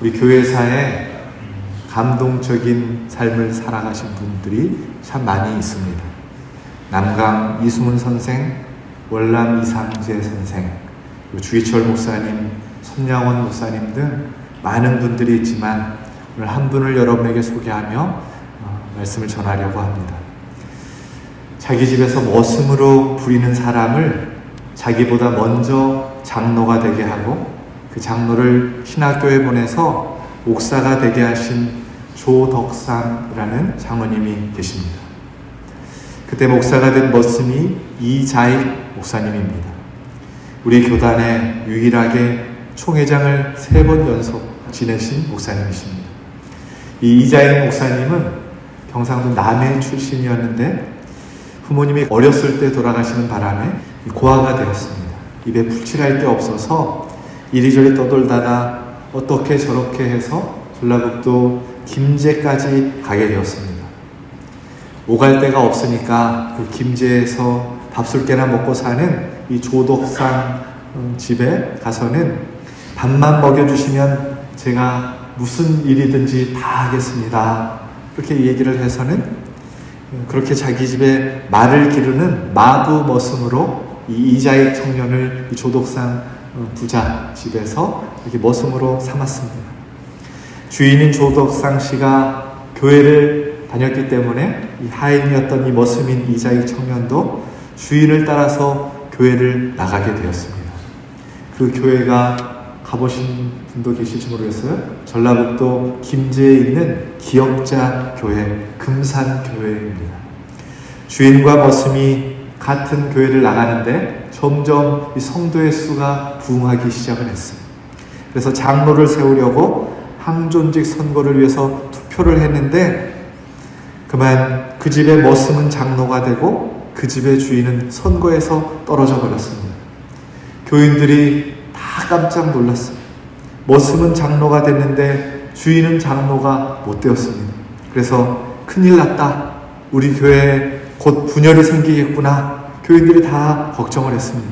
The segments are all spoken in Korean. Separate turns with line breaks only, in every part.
우리 교회사에 감동적인 삶을 살아가신 분들이 참 많이 있습니다. 남강 이수문 선생, 월남 이상재 선생, 주기철 목사님, 손양원 목사님 등 많은 분들이 있지만 오늘 한 분을 여러분에게 소개하며 말씀을 전하려고 합니다. 자기 집에서 머슴으로 부리는 사람을 자기보다 먼저 장로가 되게 하고 그 장로를 신학교에 보내서 목사가 되게 하신 조덕상이라는 장로님이 계십니다. 그때 목사가 된 머슴이 이자익 목사님입니다. 우리 교단에 유일하게 총회장을 3번 연속 지내신 목사님이십니다. 이 이자익 목사님은 경상도 남해 출신이었는데 부모님이 어렸을 때 돌아가시는 바람에 고아가 되었습니다. 입에 풀칠할 게 없어서 이리저리 떠돌다가 어떻게 저렇게 해서 전라북도 김제까지 가게 되었습니다. 오갈 데가 없으니까 그 김제에서 밥술깨나 먹고 사는 이 조덕상 집에 가서는 밥만 먹여주시면 제가 무슨 일이든지 다 하겠습니다. 그렇게 얘기를 해서는 그렇게 자기 집에 말을 기르는 마부 머슴으로 이 이자익 청년을 이 조덕상 부자 집에서 이렇게 머슴으로 삼았습니다. 주인인 조덕상 씨가 교회를 다녔기 때문에 이 하인이었던 이 머슴인 이자익 청년도 주인을 따라서 교회를 나가게 되었습니다. 그 교회가 가보신 분도 계실지 모르겠어요. 전라북도 김제에 있는 기역자 교회, 금산교회입니다. 주인과 머슴이 같은 교회를 나가는데 점점 이 성도의 수가 부흥하기 시작을 했어요. 그래서 장로를 세우려고 항존직 선거를 위해서 투표를 했는데 그만 그 집의 머슴은 장로가 되고 그 집의 주인은 선거에서 떨어져 버렸습니다. 교인들이 다 깜짝 놀랐어요. 머슴은 장로가 됐는데 주인은 장로가 못 되었습니다. 그래서 큰일 났다. 우리 교회에 곧 분열이 생기겠구나. 교인들이 다 걱정을 했습니다.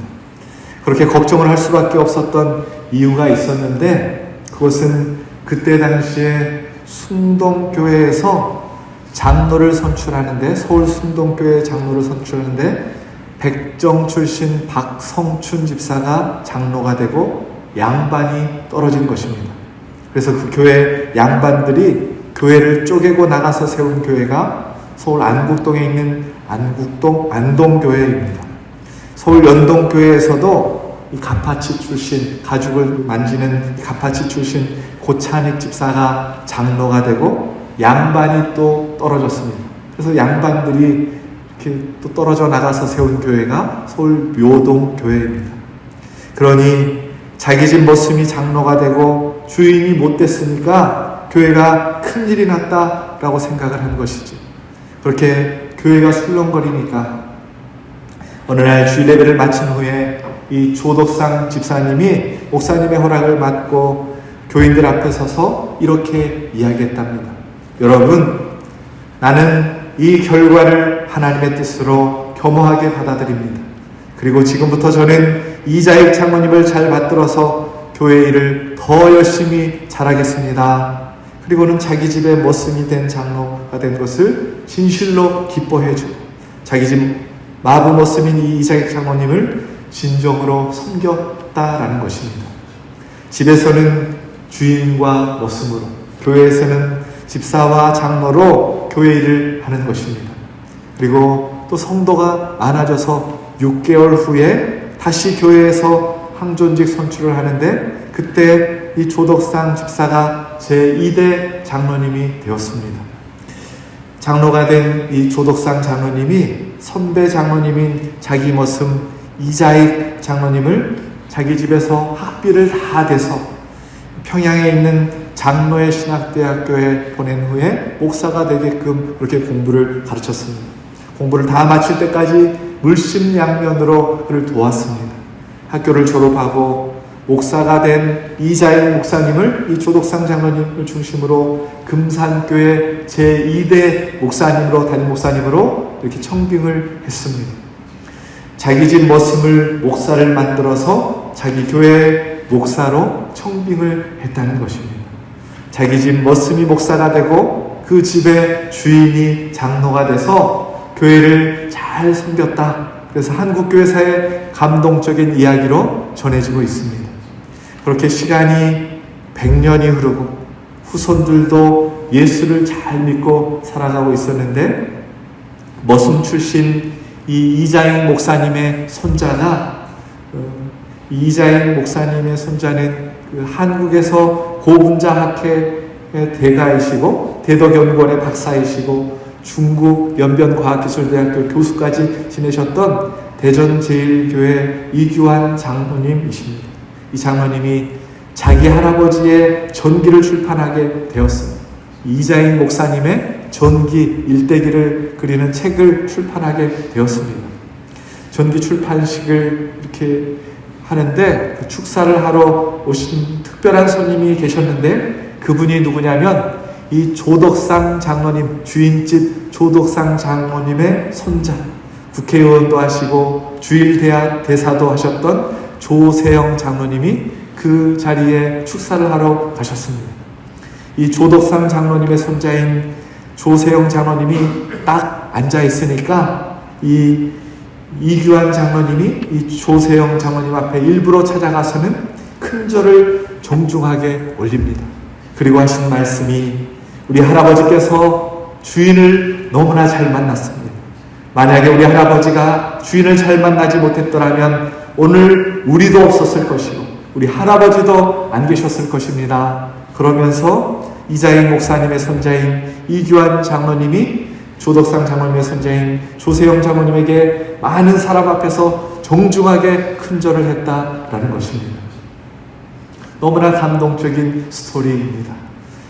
그렇게 걱정을 할 수밖에 없었던 이유가 있었는데 그것은 그때 당시에 숭동교회에서 장로를 선출하는데 서울 숭동교회 장로를 선출하는데 백정 출신 박성춘 집사가 장로가 되고 양반이 떨어진 것입니다. 그래서 그 교회 양반들이 교회를 쪼개고 나가서 세운 교회가 서울 안국동에 있는 안동교회입니다. 서울 연동교회에서도 이 가파치 출신, 가죽을 만지는 가파치 출신 고찬익 집사가 장로가 되고 양반이 또 떨어졌습니다. 그래서 양반들이 이렇게 또 떨어져 나가서 세운 교회가 서울 묘동교회입니다. 그러니 자기 집 머슴이 장로가 되고 주인이 못 됐으니까 교회가 큰일이 났다라고 생각을 한 것이죠. 그렇게 교회가 술렁거리니까 어느 날 주일 예배를 마친 후에 이 조덕상 집사님이 목사님의 허락을 받고 교인들 앞에 서서 이렇게 이야기했답니다. 여러분, 나는 이 결과를 하나님의 뜻으로 겸허하게 받아들입니다. 그리고 지금부터 저는 이자익 장로님을 잘 받들어서 교회 일을 더 열심히 잘하겠습니다. 그리고는 자기 집에 머슴이 된 장로가 된 것을 진실로 기뻐해주고 자기 집 마부 머슴인 이 이자익 장로님을 진정으로 섬겼다라는 것입니다. 집에서는 주인과 머슴으로, 교회에서는 집사와 장로로 교회 일을 하는 것입니다. 그리고 또 성도가 많아져서 6개월 후에 다시 교회에서 항존직 선출을 하는데 그때 이 조덕상 집사가 제2대 장로님이 되었습니다. 장로가 된 이 조덕상 장로님이 선배 장로님인 자기 머슴 이자익 장로님을 자기 집에서 학비를 다 대서 평양에 있는 장로의 신학대학교에 보낸 후에 목사가 되게끔 그렇게 공부를 가르쳤습니다. 공부를 다 마칠 때까지 물심양면으로 그를 도왔습니다. 학교를 졸업하고 목사가 된 이자익 목사님을 이 조덕상 장로님을 중심으로 금산교회 제2대 목사님으로 담임 목사님으로 이렇게 청빙을 했습니다. 자기 집 머슴을 목사를 만들어서 자기 교회 목사로 청빙을 했다는 것입니다. 자기 집 머슴이 목사가 되고 그 집의 주인이 장로가 돼서 교회를 잘 섬겼다. 그래서 한국교회사의 감동적인 이야기로 전해지고 있습니다. 그렇게 시간이 100년이 흐르고 후손들도 예수를 잘 믿고 살아가고 있었는데 머슴 출신 이 이자익 목사님의 손자가 이자익 목사님의 손자는 그 한국에서 고분자 학회의 대가이시고 대덕연구원의 박사이시고 중국 연변과학기술대학교 교수까지 지내셨던 대전제일교회 이규환 장로님이십니다. 이 장로님이 자기 할아버지의 전기를 출판하게 되었습니다. 이자익 목사님의 전기 일대기를 그리는 책을 출판하게 되었습니다. 전기 출판식을 이렇게 하는데 그 축사를 하러 오신 특별한 손님이 계셨는데 그분이 누구냐면 이 조덕상 장로님, 주인집 조덕상 장로님의 손자, 국회의원도 하시고 주일대사도 하셨던 조세영 장로님이 그 자리에 축사를 하러 가셨습니다. 이 조덕상 장로님의 손자인 조세영 장로님이 딱 앉아 있으니까 이 이규환 장로님이 이 조세영 장로님 앞에 일부러 찾아가서는 큰 절을 정중하게 올립니다. 그리고 하신 말씀이 우리 할아버지께서 주인을 너무나 잘 만났습니다. 만약에 우리 할아버지가 주인을 잘 만나지 못했더라면 오늘 우리도 없었을 것이고 우리 할아버지도 안 계셨을 것입니다. 그러면서 이자익 목사님의 손자인 이규환 장로님이 조덕상 장로님의 손자인 조세영 장로님에게 많은 사람 앞에서 정중하게 큰절을 했다라는 것입니다. 너무나 감동적인 스토리입니다.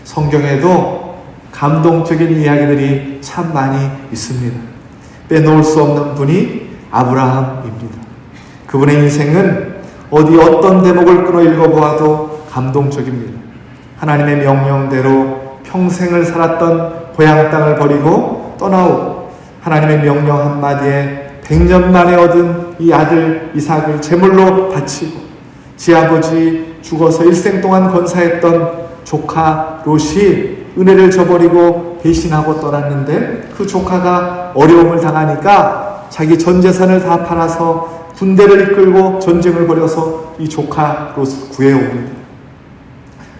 성경에도 감동적인 이야기들이 참 많이 있습니다. 빼놓을 수 없는 분이 아브라함입니다. 그분의 인생은 어디 어떤 대목을 끌어 읽어보아도 감동적입니다. 하나님의 명령대로 평생을 살았던 고향 땅을 버리고 떠나오고 하나님의 명령 한마디에 100년 만에 얻은 이 아들 이삭을 제물로 바치고 지아버지 죽어서 일생 동안 건사했던 조카 롯이 은혜를 저버리고 배신하고 떠났는데 그 조카가 어려움을 당하니까 자기 전 재산을 다 팔아서 군대를 이끌고 전쟁을 벌여서 이 조카 롯을 구해옵니다.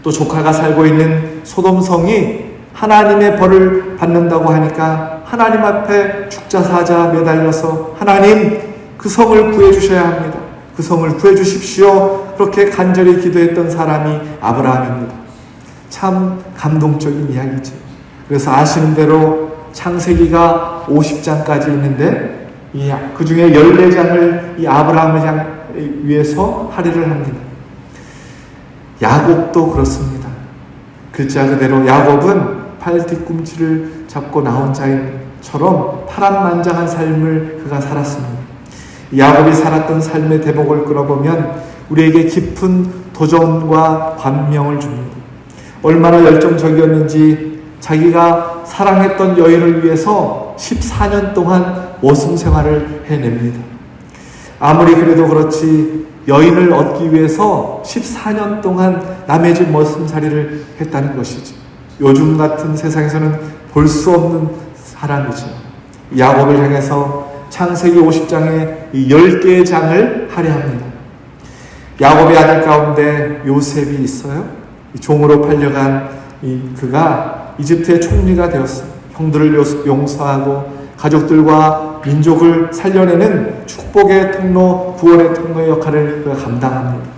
또 조카가 살고 있는 소돔성이 하나님의 벌을 받는다고 하니까 하나님 앞에 죽자사자 매달려서 하나님 그 성을 구해주셔야 합니다. 그 성을 구해주십시오. 그렇게 간절히 기도했던 사람이 아브라함입니다. 참 감동적인 이야기죠. 그래서 아시는 대로 창세기가 50장까지 있는데 그 중에 14장을 이 아브라함을 위해서 할애를 합니다. 야곱도 그렇습니다. 글자 그대로 야곱은 팔 뒤꿈치를 잡고 나온 자처럼 파란만장한 삶을 그가 살았습니다. 야곱이 살았던 삶의 대목을 끌어보면 우리에게 깊은 도전과 감명을 줍니다. 얼마나 열정적이었는지 자기가 사랑했던 여인을 위해서 14년 동안 머슴 생활을 해냅니다. 아무리 그래도 그렇지 여인을 얻기 위해서 14년 동안 남의 집 머슴살이를 했다는 것이죠. 요즘 같은 세상에서는 볼 수 없는 사람이죠. 야곱을 향해서 창세기 50장에 이 10개의 장을 할애합니다. 야곱의 아들 가운데 요셉이 있어요. 종으로 팔려간 그가 이집트의 총리가 되었어요. 형들을 용서하고 가족들과 민족을 살려내는 축복의 통로, 구원의 통로의 역할을 그가 감당합니다.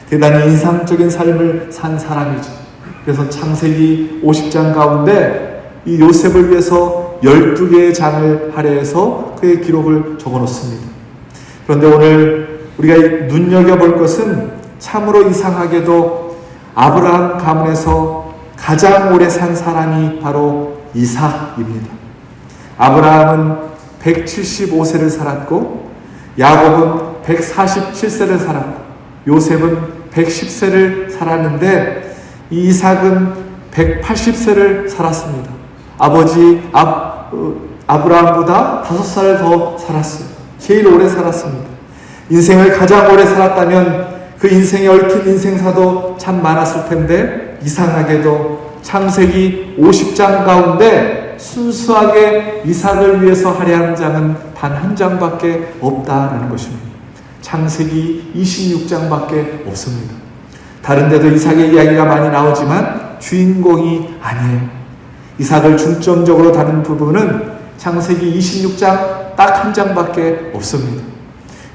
대단히 인상적인 삶을 산 사람이죠. 그래서 창세기 50장 가운데 이 요셉을 위해서 12개의 장을 할애해서 그의 기록을 적어놓습니다. 그런데 오늘 우리가 눈여겨볼 것은 참으로 이상하게도 아브라함 가문에서 가장 오래 산 사람이 바로 이삭입니다. 아브라함은 175세를 살았고 야곱은 147세를 살았고 요셉은 110세를 살았는데 이 이삭은 180세를 살았습니다. 아버지 아브라함보다 5살 더 살았어요. 제일 오래 살았습니다. 인생을 가장 오래 살았다면 그 인생에 얽힌 인생사도 참 많았을 텐데 이상하게도 창세기 50장 가운데 순수하게 이삭을 위해서 할애한 장은 단 한 장밖에 없다라는 것입니다. 창세기 26장밖에 없습니다. 다른 데도 이삭의 이야기가 많이 나오지만 주인공이 아니에요. 이삭을 중점적으로 다룬 부분은 창세기 26장 딱 한 장밖에 없습니다.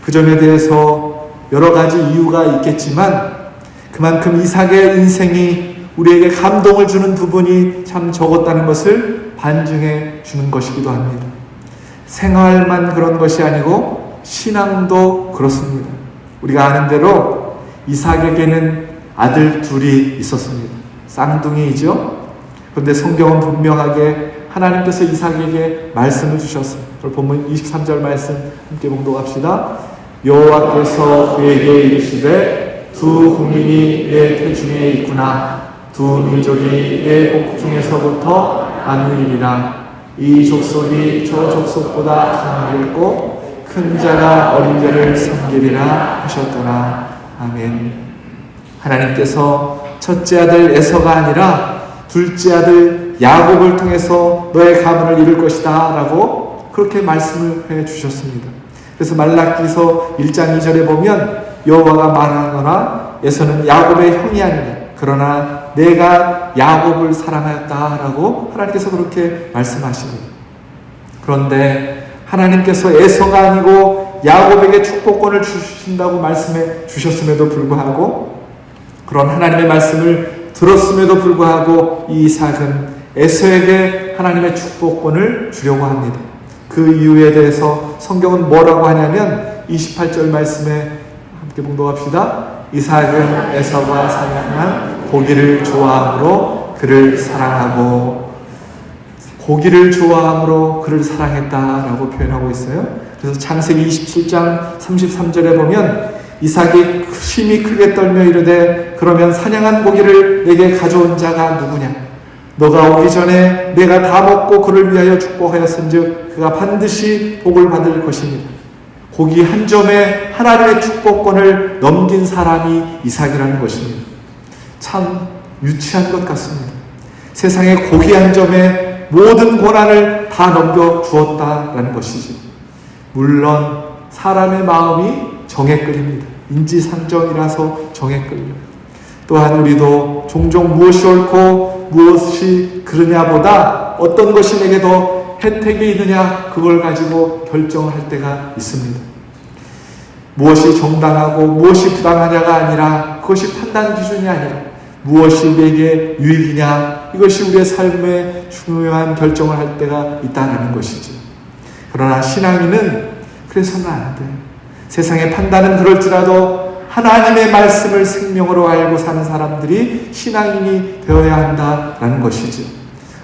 그 점에 대해서 여러 가지 이유가 있겠지만 그만큼 이삭의 인생이 우리에게 감동을 주는 부분이 참 적었다는 것을 반증해 주는 것이기도 합니다. 생활만 그런 것이 아니고 신앙도 그렇습니다. 우리가 아는 대로 이삭에게는 아들 둘이 있었습니다. 쌍둥이이죠. 그런데 성경은 분명하게 하나님께서 이삭에게 말씀을 주셨어요. 그걸 본문 23절 말씀 함께 봉독합시다. 여호와께서 그에게 이르시되 두 국민이 내 태중에 있구나. 두 민족이 내 복중에서부터 나누리라. 이 족속이 저 족속보다 강하겠고 큰 자가 어린 자를 섬기리라 하셨더라. 아멘. 하나님께서 첫째 아들 에서가 아니라 둘째 아들 야곱을 통해서 너의 가문을 이룰 것이다 라고 그렇게 말씀을 해 주셨습니다. 그래서 말라기서 1장 2절에 보면 여호와가 말하노라 에서는 야곱의 형이 아니냐 그러나 내가 야곱을 사랑하였다라고 하나님께서 그렇게 말씀하십니다. 그런데 하나님께서 에서가 아니고 야곱에게 축복권을 주신다고 말씀해 주셨음에도 불구하고 그런 하나님의 말씀을 들었음에도 불구하고 이 이삭은 에서에게 하나님의 축복권을 주려고 합니다. 그 이유에 대해서 성경은 뭐라고 하냐면 28절 말씀에 함께 봉독합시다. 이삭은 에서가 사냥한 고기를 좋아함으로 그를 사랑하고 고기를 좋아함으로 그를 사랑했다라고 표현하고 있어요. 그래서 창세기 27장 33절에 보면 이삭이 심히 크게 떨며 이르되 그러면 사냥한 고기를 내게 가져온 자가 누구냐? 너가 오기 전에 내가 다 먹고 그를 위하여 축복하였은즉 그가 반드시 복을 받을 것입니다. 고기 한 점에 하나님의 축복권을 넘긴 사람이 이삭이라는 것입니다. 참 유치한 것 같습니다. 세상에 고기 한 점에 모든 권한을 다 넘겨 주었다라는 것이지. 물론 사람의 마음이 정에 끌립니다. 인지상정이라서 정에 끌려요. 또한 우리도 종종 무엇이 옳고 무엇이 그러냐보다 어떤 것이 내게 더 혜택이 있느냐 그걸 가지고 결정을 할 때가 있습니다. 무엇이 정당하고 무엇이 부당하냐가 아니라 그것이 판단 기준이 아니라 무엇이 내게 유익이냐 이것이 우리의 삶에 중요한 결정을 할 때가 있다는 것이죠. 그러나 신앙인은 그래서는 안 돼요. 세상의 판단은 그럴지라도 하나님의 말씀을 생명으로 알고 사는 사람들이 신앙인이 되어야 한다라는 것이죠.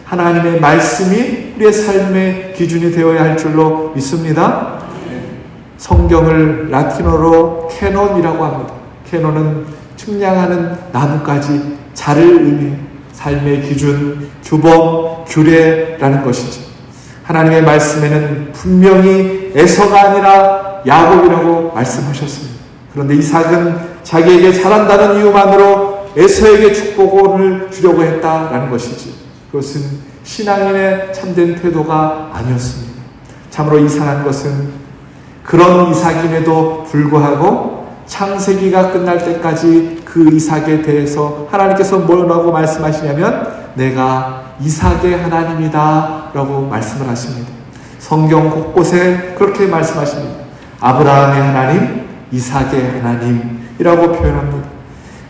하나님의 말씀이 우리의 삶의 기준이 되어야 할 줄로 믿습니다. 성경을 라틴어로 캐논이라고 합니다. 캐논은 측량하는 나뭇가지, 자를 의미해 삶의 기준, 규범, 규례라는 것이죠. 하나님의 말씀에는 분명히 에서가 아니라 야곱이라고 말씀하셨습니다. 그런데 이삭은 자기에게 잘한다는 이유만으로 에서에게 축복을 주려고 했다라는 것이지. 그것은 신앙인의 참된 태도가 아니었습니다. 참으로 이상한 것은 그런 이삭임에도 불구하고 창세기가 끝날 때까지 그 이삭에 대해서 하나님께서 뭐라고 말씀하시냐면 내가 이삭의 하나님이다 라고 말씀을 하십니다. 성경 곳곳에 그렇게 말씀하십니다. 아브라함의 하나님, 이삭의 하나님이라고 표현합니다.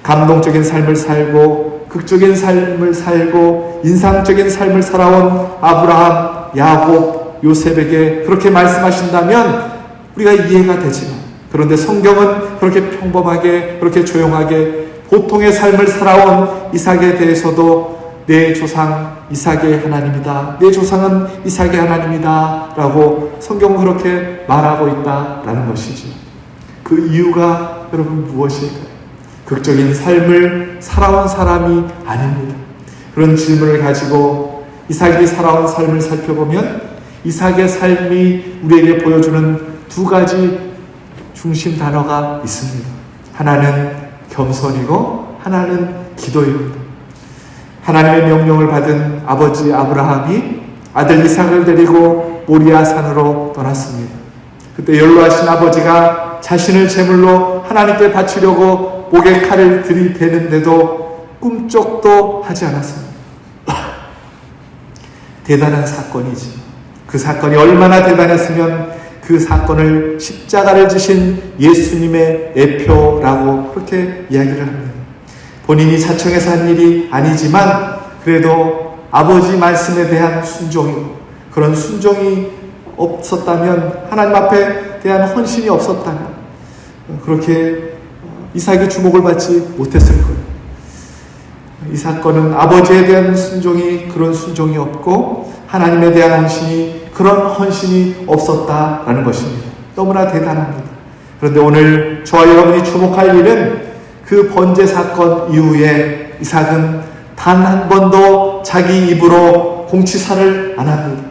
감동적인 삶을 살고 극적인 삶을 살고 인상적인 삶을 살아온 아브라함, 야곱, 요셉에게 그렇게 말씀하신다면 우리가 이해가 되지만 그런데 성경은 그렇게 평범하게 그렇게 조용하게 보통의 삶을 살아온 이삭에 대해서도 내 조상 이삭의 하나님이다. 내 조상은 이삭의 하나님이다. 라고 성경은 그렇게 말하고 있다라는 것이죠. 그 이유가 여러분 무엇일까요? 극적인 삶을 살아온 사람이 아닙니다. 그런 질문을 가지고 이삭이 살아온 삶을 살펴보면 이삭의 삶이 우리에게 보여주는 두 가지 중심 단어가 있습니다. 하나는 겸손이고 하나는 기도입니다. 하나님의 명령을 받은 아버지 아브라함이 아들 이삭을 데리고 모리아 산으로 떠났습니다. 그때 연로하신 아버지가 자신을 제물로 하나님께 바치려고 목에 칼을 들이대는데도 꿈쩍도 하지 않았습니다. 대단한 사건이지. 그 사건이 얼마나 대단했으면 그 사건을 십자가를 지신 예수님의 애표라고 그렇게 이야기를 합니다. 본인이 자청해서 한 일이 아니지만 그래도 아버지 말씀에 대한 순종이고, 그런 순종이 없었다면, 하나님 앞에 대한 헌신이 없었다면 그렇게 이삭이 주목을 받지 못했을 거예요. 이 사건은 아버지에 대한 순종이 그런 순종이 없고 하나님에 대한 헌신이 그런 헌신이 없었다라는 것입니다. 너무나 대단합니다. 그런데 오늘 저와 여러분이 주목할 일은 그 번제 사건 이후에 이삭은 단 한 번도 자기 입으로 공치사를 안 합니다.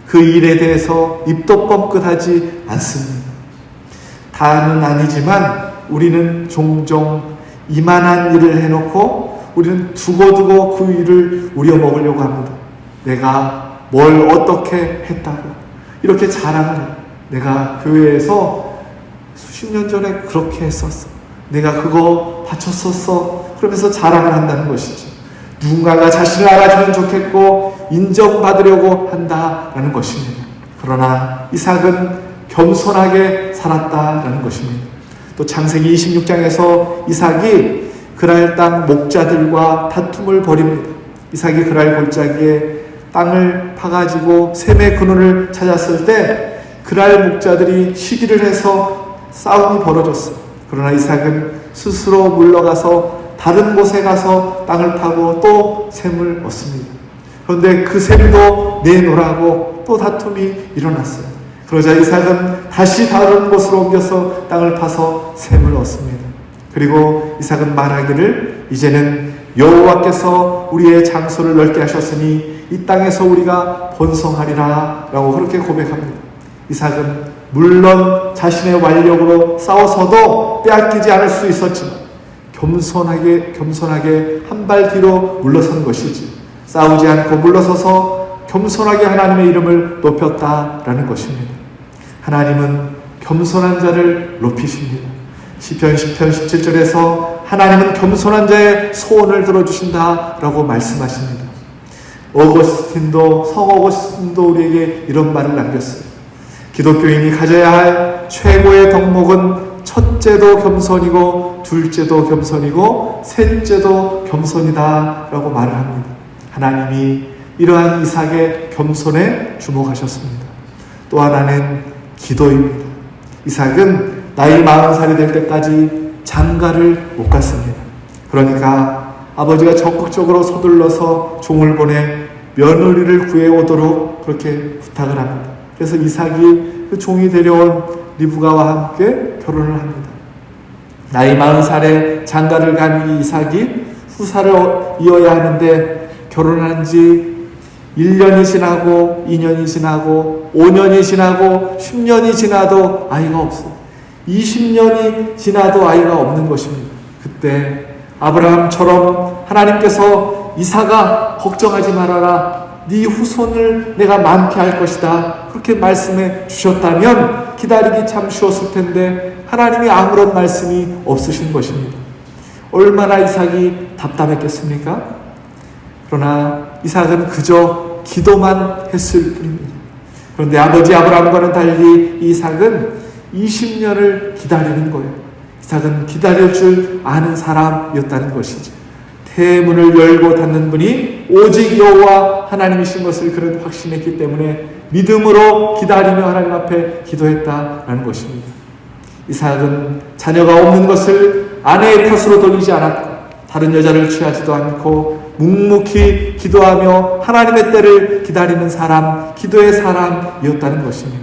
그 일에 대해서 입도 뻥끗하지 않습니다. 다는 아니지만 우리는 종종 이만한 일을 해놓고 우리는 두고두고 그 일을 우려먹으려고 합니다. 내가 뭘 어떻게 했다고 이렇게 자랑을 해요. 내가 교회에서 수십 년 전에 그렇게 했었어. 내가 그거 바쳤었어. 그러면서 자랑을 한다는 것이죠. 누군가가 자신을 알아주면 좋겠고 인정받으려고 한다라는 것입니다. 그러나 이삭은 겸손하게 살았다라는 것입니다. 또 창세기 26장에서 이삭이 그랄 땅 목자들과 다툼을 벌입니다. 이삭이 그랄 골짜기에 땅을 파가지고 셈의 근원을 찾았을 때 그랄 목자들이 시기를 해서 싸움이 벌어졌어요. 그러나 이삭은 스스로 물러가서 다른 곳에 가서 땅을 파고 또 셈을 얻습니다. 그런데 그 셈도 내놓으라고 또 다툼이 일어났어요. 그러자 이삭은 다시 다른 곳으로 옮겨서 땅을 파서 셈을 얻습니다. 그리고 이삭은 말하기를 이제는 여호와께서 우리의 장소를 넓게 하셨으니 이 땅에서 우리가 번성하리라 라고 그렇게 고백합니다. 이삭은 물론 자신의 완력으로 싸워서도 빼앗기지 않을 수 있었지만 겸손하게 한 발 뒤로 물러선 것이지, 싸우지 않고 물러서서 겸손하게 하나님의 이름을 높였다라는 것입니다. 하나님은 겸손한 자를 높이십니다. 시편 17절에서 하나님은 겸손한 자의 소원을 들어주신다라고 말씀하십니다. 성 어거스틴도 우리에게 이런 말을 남겼어요. 기독교인이 가져야 할 최고의 덕목은 첫째도 겸손이고 둘째도 겸손이고 셋째도 겸손이다 라고 말을 합니다. 하나님이 이러한 이삭의 겸손에 주목하셨습니다. 또 하나는 기도입니다. 이삭은 나이 40살이 될 때까지 장가를 못 갔습니다. 그러니까 아버지가 적극적으로 서둘러서 종을 보내 며느리를 구해오도록 그렇게 부탁을 합니다. 그래서 이삭이 그 종이 데려온 리브가와 함께 결혼을 합니다. 나이 40살에 장가를 간 이 이삭이 후사를 이어야 하는데 결혼한 지 1년이 지나고 2년이 지나고 5년이 지나고 10년이 지나도 아이가 없어요. 20년이 지나도 아이가 없는 것입니다. 그때 아브라함처럼 하나님께서 이삭아 걱정하지 말아라. 네 후손을 내가 많게 할 것이다. 그렇게 말씀해 주셨다면 기다리기 참 쉬웠을 텐데 하나님이 아무런 말씀이 없으신 것입니다. 얼마나 이삭이 답답했겠습니까? 그러나 이삭은 그저 기도만 했을 뿐입니다. 그런데 아버지 아브라함과는 달리 이삭은 20년을 기다리는 거예요. 이삭은 기다릴 줄 아는 사람이었다는 것이죠. 태문을 열고 닫는 분이 오직 여호와 하나님이신 것을 그는 확신했기 때문에 믿음으로 기다리며 하나님 앞에 기도했다라는 것입니다. 이삭은 자녀가 없는 것을 아내의 탓으로 돌리지 않았고 다른 여자를 취하지도 않고 묵묵히 기도하며 하나님의 때를 기다리는 사람, 기도의 사람이었다는 것입니다.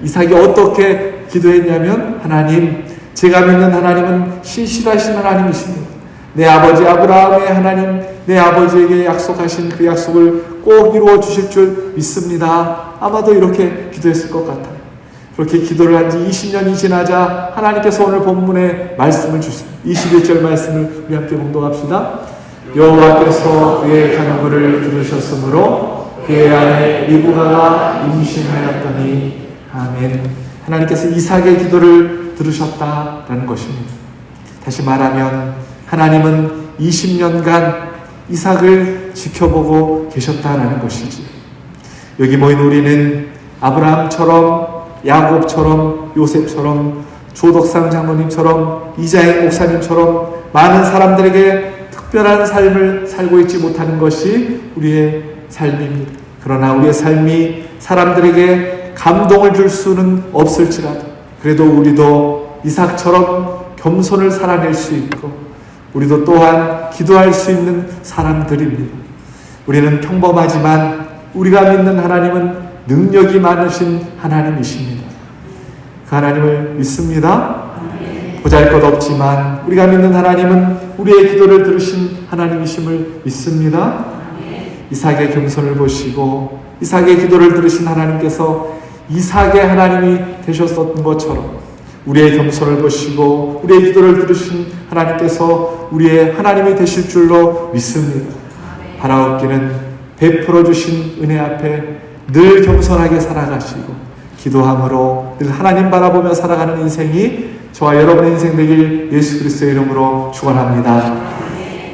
이삭이 어떻게 기도했냐면 하나님, 제가 믿는 하나님은 신실하신 하나님이십니다. 내 아버지 아브라함의 하나님, 내 아버지에게 약속하신 그 약속을 꼭 이루어 주실 줄 믿습니다. 아마도 이렇게 기도했을 것 같아요. 그렇게 기도를 한 지 20년이 지나자 하나님께서 오늘 본문에 말씀을 주십니다. 21절 말씀을 우리 함께 봉독합시다. 여호와께서 그의 간구를 들으셨으므로 그의 아내 리브가가 임신하였더니 아멘. 하나님께서 이삭의 기도를 들으셨다라는 것입니다. 다시 말하면 하나님은 20년간 이삭을 지켜보고 계셨다라는 것이지. 여기 모인 우리는 아브라함처럼, 야곱처럼, 요셉처럼, 조덕상 장로님처럼, 이자익 목사님처럼 많은 사람들에게 특별한 삶을 살고 있지 못하는 것이 우리의 삶입니다. 그러나 우리의 삶이 사람들에게 감동을 줄 수는 없을지라도 그래도 우리도 이삭처럼 겸손을 살아낼 수 있고 우리도 또한 기도할 수 있는 사람들입니다. 우리는 평범하지만 우리가 믿는 하나님은 능력이 많으신 하나님이십니다. 그 하나님을 믿습니다. 보잘것없지만 우리가 믿는 하나님은 우리의 기도를 들으신 하나님이심을 믿습니다. 이삭의 겸손을 보시고 이삭의 기도를 들으신 하나님께서 이삭의 하나님이 되셨던 것처럼 우리의 겸손을 보시고 우리의 기도를 들으신 하나님께서 우리의 하나님이 되실 줄로 믿습니다. 바라옵기는 베풀어 주신 은혜 앞에 늘 겸손하게 살아가시고 기도함으로 늘 하나님 바라보며 살아가는 인생이 저와 여러분의 인생 되길 예수 그리스도의 이름으로 축원합니다.